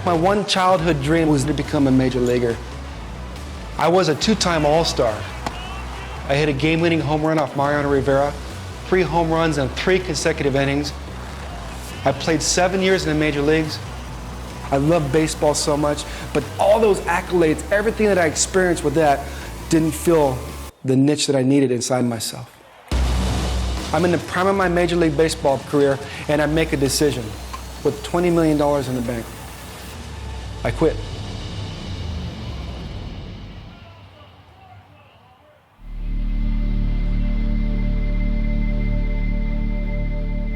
My one childhood dream was to become a major leaguer. I was a two-time All-Star. I hit a game-winning home run off Mariano Rivera, 3 home runs in 3 consecutive innings. I played 7 years in the major leagues. I love baseball so much, but all those accolades, everything that I experienced with that didn't fill the niche that I needed inside myself. I'm in the prime of my Major League Baseball career, and I make a decision with $20 million in the bank. I quit.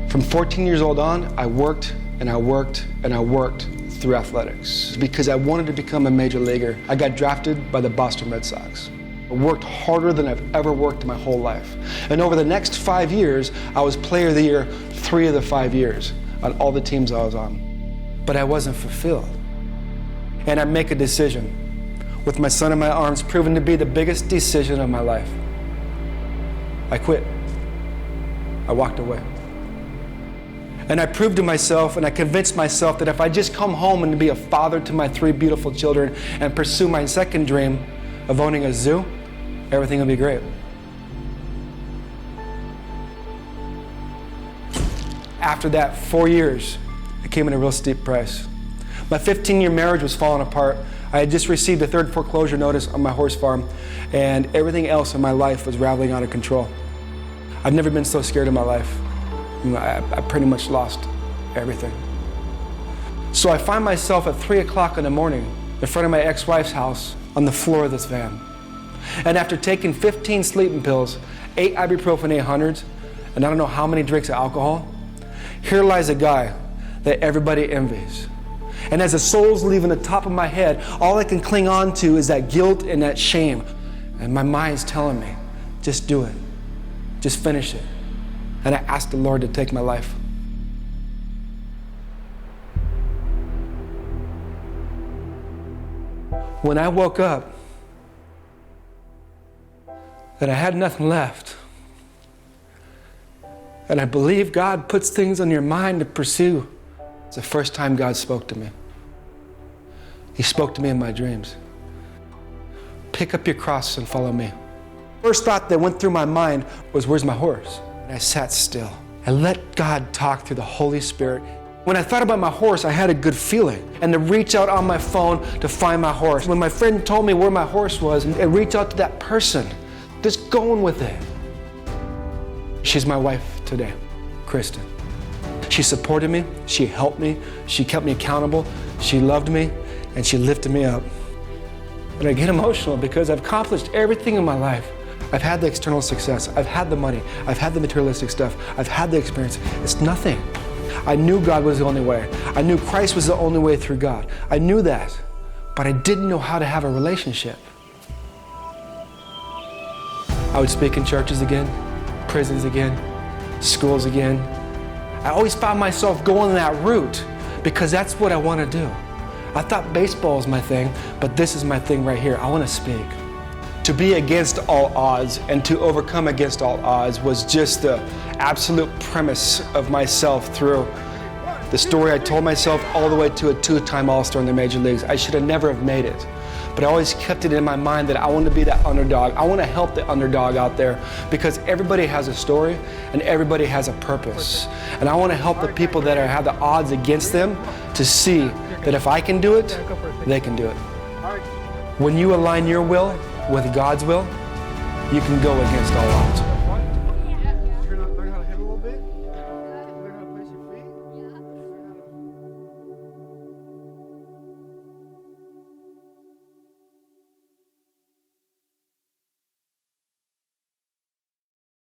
From 14 years old on, I worked and I worked and I worked through athletics because I wanted to become a major leaguer. I got drafted by the Boston Red Sox. I worked harder than I've ever worked in my whole life. And over the next 5 years, I was Player of the Year 3 of the 5 years on all the teams I was on. But I wasn't fulfilled. And I make a decision, with my son in my arms, proven to be the biggest decision of my life. I quit. I walked away. And I proved to myself and I convinced myself that if I just come home and be a father to my 3 beautiful children and pursue my second dream of owning a zoo, everything will be great. After that, 4 years, it came at a real steep price. My 15-year marriage was falling apart. I had just received a 3rd foreclosure notice on my horse farm, and everything else in my life was rattling out of control. I've never been so scared in my life. I pretty much lost everything. So I find myself at 3 o'clock in the morning in front of my ex-wife's house on the floor of this van. And after taking 15 sleeping pills, 8 ibuprofen 800s, and I don't know how many drinks of alcohol, here lies a guy that everybody envies. And as the soul's leaving the top of my head, all I can cling on to is that guilt and that shame. And my mind's telling me, just do it. Just finish it. And I asked the Lord to take my life. When I woke up and I had nothing left, and I believe God puts things on your mind to pursue, it's the first time God spoke to me. He spoke to me in my dreams. Pick up your cross and follow me. First thought that went through my mind was, where's my horse? I sat still. I let God talk through the Holy Spirit. When I thought about my horse, I had a good feeling. And to reach out on my phone to find my horse. When my friend told me where my horse was, and reach out to that person, just going with it. She's my wife today, Kristen. She supported me, she helped me, she kept me accountable, she loved me, and she lifted me up. And I get emotional because I've accomplished everything in my life. I've had the external success, I've had the money, I've had the materialistic stuff, I've had the experience. It's nothing. I knew God was the only way. I knew Christ was the only way through God. I knew that, but I didn't know how to have a relationship. I would speak in churches again, prisons again, schools again. I always found myself going that route because that's what I want to do. I thought baseball was my thing, but this is my thing right here. I want to speak. To be against all odds and to overcome against all odds was just the absolute premise of myself through the story I told myself all the way to a 2-time All-Star in the major leagues. I should have never have made it. But I always kept it in my mind that I want to be that underdog. I want to help the underdog out there because everybody has a story and everybody has a purpose. And I want to help the people that have the odds against them to see that if I can do it, they can do it. When you align your will with God's will, you can go against all odds.